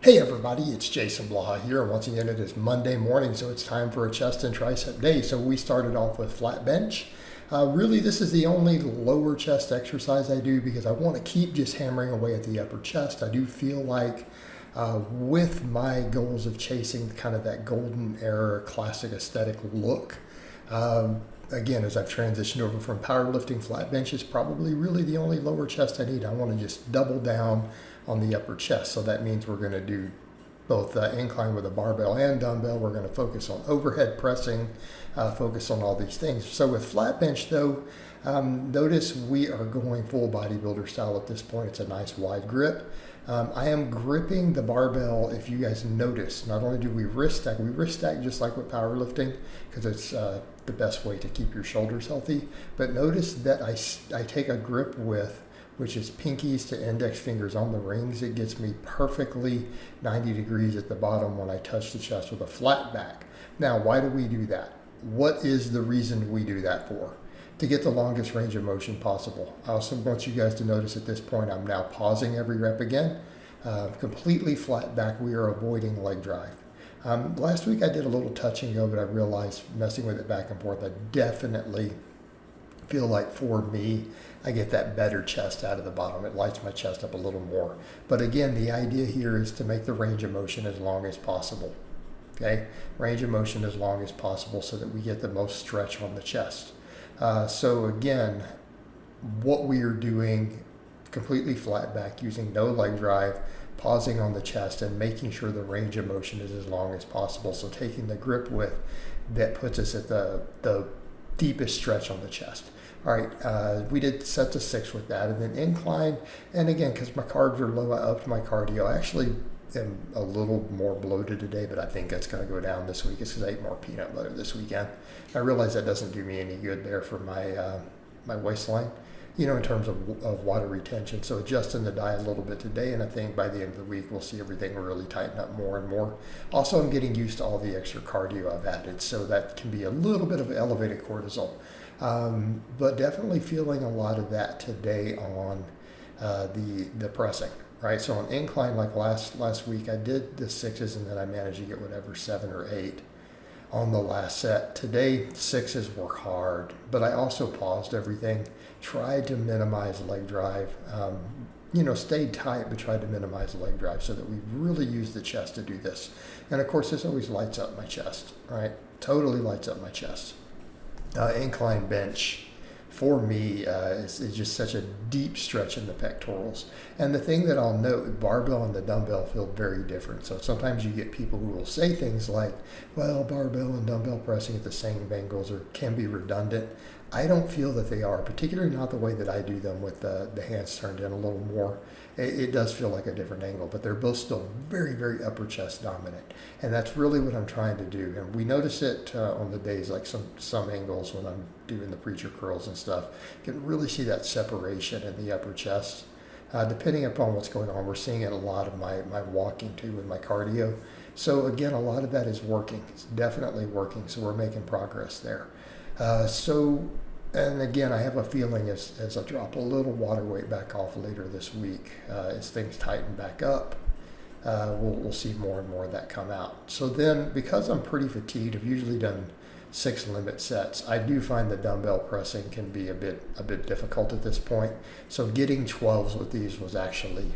Hey everybody, it's Jason Blaha here, and once again it is Monday morning, so it's time for a chest and tricep day. So we started off with flat bench. Really, this is the only lower chest exercise I do because I want to keep just hammering away at the upper chest. I do feel like with my goals of chasing kind of that golden era classic aesthetic look, again, as I've transitioned over from powerlifting, flat bench is probably really the only lower chest I need. I want to just double down on the upper chest. So that means we're going to do both incline with a barbell and dumbbell. We're going to focus on overhead pressing, focus on all these things. So with flat bench though, notice we are going full bodybuilder style at this point. It's a nice wide grip. I am gripping the barbell. If you guys notice, not only do we wrist stack just like with powerlifting because it's the best way to keep your shoulders healthy. But notice that I take a grip with, which is pinkies to index fingers on the rings. It gets me perfectly 90 degrees at the bottom when I touch the chest with a flat back. Now, why do we do that? What is the reason we do that for? To get the longest range of motion possible. I also want you guys to notice at this point, I'm now pausing every rep again. Completely flat back, we are avoiding leg drive. Last week I did a little touch and go, but I realized messing with it back and forth, I definitely feel like for me, I get that better chest out of the bottom. It lights my chest up a little more. But again, the idea here is to make the range of motion as long as possible. Okay, range of motion as long as possible so that we get the most stretch on the chest. So again, what we are doing, completely flat back, using no leg drive, pausing on the chest and making sure the range of motion is as long as possible. So taking the grip width that puts us at the deepest stretch on the chest. All right, we did sets of 6 with that, and then incline. And again, because my carbs are low, I upped my cardio. I actually am a little more bloated today, but I think that's going to go down this week. It's because I ate more peanut butter this weekend. I realize that doesn't do me any good there for my my waistline, you know, in terms of water retention. So adjusting the diet a little bit today, and I think by the end of the week we'll see everything really tighten up more and more. Also, I'm getting used to all the extra cardio I've added, so that can be a little bit of elevated cortisol. But definitely feeling a lot of that today on the pressing, right? So on incline, like last week, I did the 6s and then I managed to get whatever 7 or 8 on the last set. Today, 6s were hard, but I also paused everything, tried to minimize leg drive, stayed tight, but tried to minimize leg drive so that we really use the chest to do this. And of course, this always lights up my chest, right? Totally lights up my chest. Incline bench for me is just such a deep stretch in the pectorals. And the thing that I'll note, barbell and the dumbbell feel very different. So sometimes you get people who will say things like, well, barbell and dumbbell pressing at the same angles can be redundant. I don't feel that they are, particularly not the way that I do them with the hands turned in a little more. It does feel like a different angle, but they're both still very, very upper chest dominant. And that's really what I'm trying to do. And we notice it on the days, like some angles when I'm doing the preacher curls and stuff. You can really see that separation in the upper chest. Depending upon what's going on, we're seeing it a lot of my walking too with my cardio. So again, a lot of that is working. It's definitely working. So we're making progress there. And again, I have a feeling as I drop a little water weight back off later this week, as things tighten back up, we'll see more and more of that come out. So then, because I'm pretty fatigued, I've usually done 6 limit sets. I do find the dumbbell pressing can be a bit difficult at this point. So getting 12s with these was actually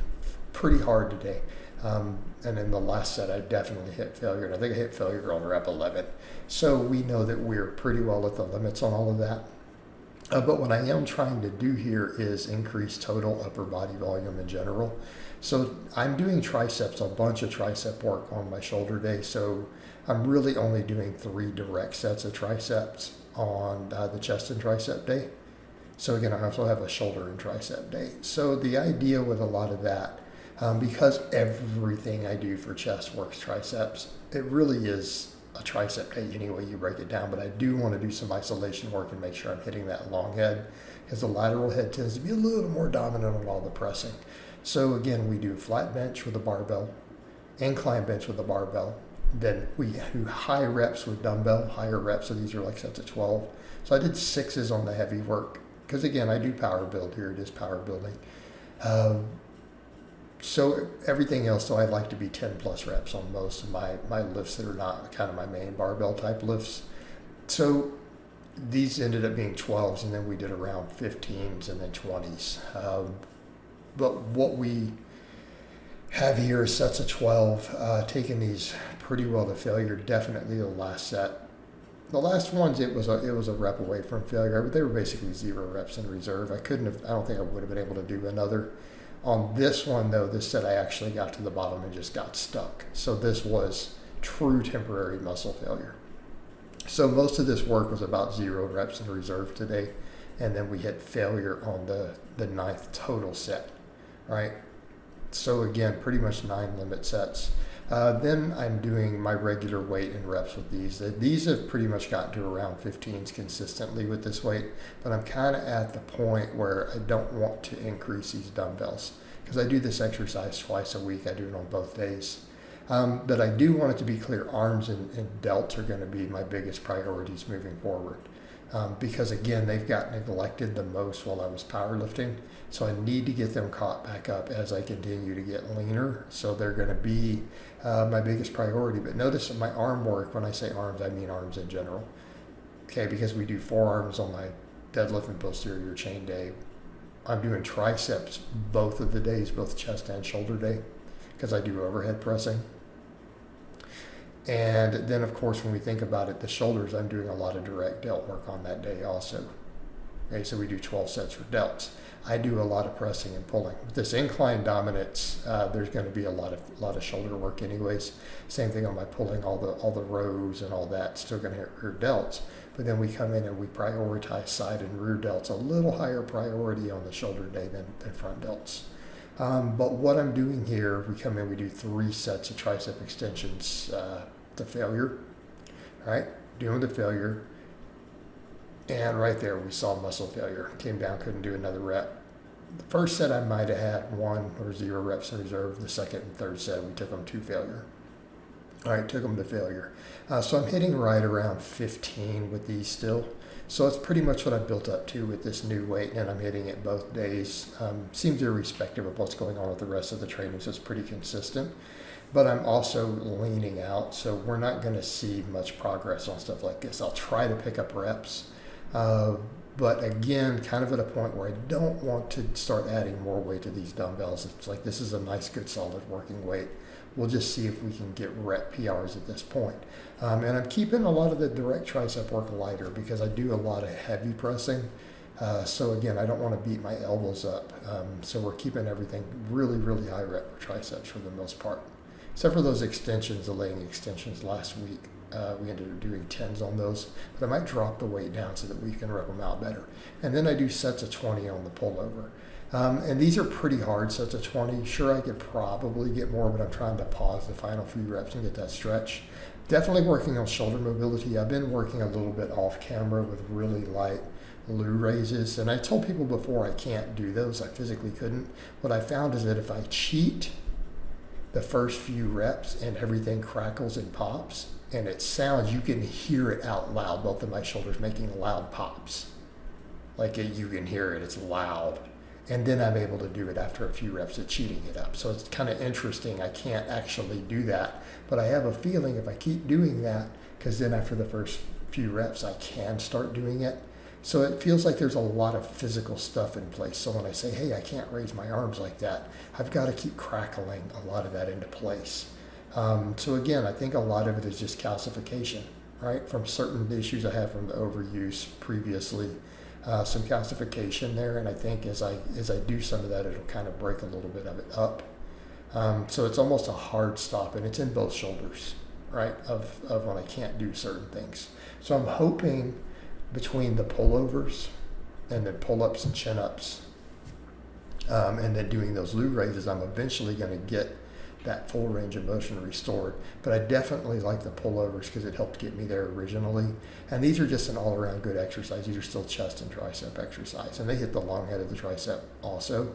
pretty hard today. And in the last set, I definitely hit failure. And I think I hit failure on rep 11. So we know that we're pretty well at the limits on all of that. But what I am trying to do here is increase total upper body volume in general. So I'm doing triceps, a bunch of tricep work on my shoulder day. So I'm really only doing 3 direct sets of triceps on the chest and tricep day. So again, I also have a shoulder and tricep day. So the idea with a lot of that, because everything I do for chest works triceps, it really is a tricep day any way you break it down, but I do want to do some isolation work and make sure I'm hitting that long head because the lateral head tends to be a little more dominant on all the pressing. So again, we do flat bench with a barbell, incline bench with a barbell, then we do high reps with dumbbell, higher reps, so these are like sets of 12. So I did 6s on the heavy work because again, I do power build here, it is power building. So everything else, though, I'd like to be 10 plus reps on most of my lifts that are not kind of my main barbell type lifts. So these ended up being 12s, and then we did around 15s and then 20s. But what we have here is sets of 12, taking these pretty well to failure. Definitely the last set. The last ones, it was a rep away from failure, but they were basically 0 reps in reserve. I don't think I would have been able to do another. On this one, though, this set I actually got to the bottom and just got stuck. So this was true temporary muscle failure. So most of this work was about 0 reps in reserve today, and then we hit failure on the 9th total set, right? So again, pretty much 9 limit sets. Then I'm doing my regular weight and reps with these. These have pretty much gotten to around 15s consistently with this weight, but I'm kind of at the point where I don't want to increase these dumbbells because I do this exercise twice a week. I do it on both days. But I do want it to be clear, arms and delts are going to be my biggest priorities moving forward. Because again, they've got neglected the most while I was powerlifting. So I need to get them caught back up as I continue to get leaner. So they're going to be my biggest priority. But notice that my arm work, when I say arms, I mean arms in general. Okay, because we do forearms on my deadlift and posterior chain day. I'm doing triceps both of the days, both chest and shoulder day, because I do overhead pressing. And then, of course, when we think about it, the shoulders, I'm doing a lot of direct delt work on that day also. Okay, so we do 12 sets for delts. I do a lot of pressing and pulling. With this incline dominance, there's going to be a lot of shoulder work anyways. Same thing on my pulling, all the rows and all that, still going to hit rear delts. But then we come in and we prioritize side and rear delts, a little higher priority on the shoulder day than front delts. But what I'm doing here, we come in, we do 3 sets of tricep extensions to failure, right? Doing the failure. And right there, we saw muscle failure. Came down, couldn't do another rep. The first set, I might have had 1 or 0 reps in reserve. The second and third set, we took them to failure. All right, took them to failure. So I'm hitting right around 15 with these still. So it's pretty much what I built up to with this new weight, and I'm hitting it both days. Seems irrespective of what's going on with the rest of the training, so it's pretty consistent. But I'm also leaning out, so we're not going to see much progress on stuff like this. I'll try to pick up reps, but again, kind of at a point where I don't want to start adding more weight to these dumbbells. It's like this is a nice, good, solid working weight. We'll just see if we can get rep PRs at this point. And I'm keeping a lot of the direct tricep work lighter because I do a lot of heavy pressing. So again, I don't want to beat my elbows up. So we're keeping everything really, really high rep for triceps for the most part. Except for those extensions, the laying extensions last week. We ended up doing 10s on those. But I might drop the weight down so that we can rep them out better. And then I do sets of 20 on the pullover. And these are pretty hard sets of 20. Sure, I could probably get more, but I'm trying to pause the final few reps and get that stretch. Definitely working on shoulder mobility. I've been working a little bit off camera with really light loo raises. And I told people before I can't do those. I physically couldn't. What I found is that if I cheat the first few reps and everything crackles and pops, and it sounds, you can hear it out loud, both of my shoulders making loud pops. Like you can hear it, it's loud. And then I'm able to do it after a few reps of cheating it up. So it's kind of interesting. I can't actually do that, but I have a feeling if I keep doing that, because then after the first few reps, I can start doing it. So it feels like there's a lot of physical stuff in place. So when I say, hey, I can't raise my arms like that, I've got to keep crackling a lot of that into place. So again, I think a lot of it is just calcification, right? From certain issues I had from the overuse previously. Some calcification there, and I think as I do some of that, it'll kind of break a little bit of it up. So it's almost a hard stop, and it's in both shoulders, right, of when I can't do certain things. So I'm hoping between the pullovers and then pull-ups and chin-ups, and then doing those loo raises, I'm eventually going to get that full range of motion restored. But I definitely like the pullovers because it helped get me there originally. And these are just an all-around good exercise. These are still chest and tricep exercise. And they hit the long head of the tricep also.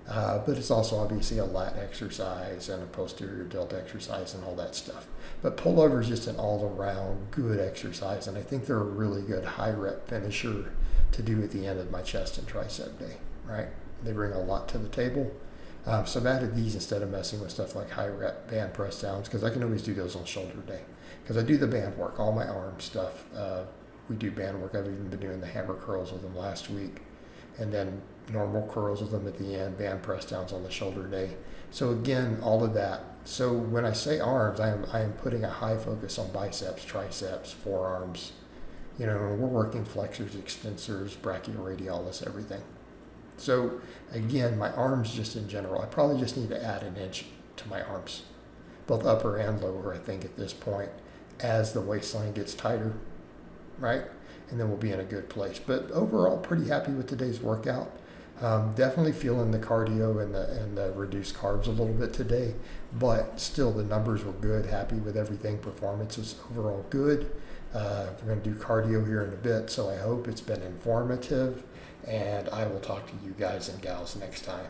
But it's also obviously a lat exercise and a posterior delt exercise and all that stuff. But pullover is just an all-around good exercise. And I think they're a really good high-rep finisher to do at the end of my chest and tricep day, right? They bring a lot to the table. So I've added these instead of messing with stuff like high rep band press downs, because I can always do those on shoulder day. Because I do the band work, all my arm stuff. We do band work. I've even been doing the hammer curls with them last week. And then normal curls with them at the end, band press downs on the shoulder day. So again, all of that. So when I say arms, I am putting a high focus on biceps, triceps, forearms. You know, we're working flexors, extensors, brachioradialis, everything. So again, my arms just in general, I probably just need to add an inch to my arms, both upper and lower, I think at this point, as the waistline gets tighter, right? And then we'll be in a good place. But overall, pretty happy with today's workout. Definitely feeling the cardio and the reduced carbs a little bit today, but still the numbers were good. Happy with everything. Performance was overall good. We're going to do cardio here in a bit, so I hope it's been informative, and I will talk to you guys and gals next time.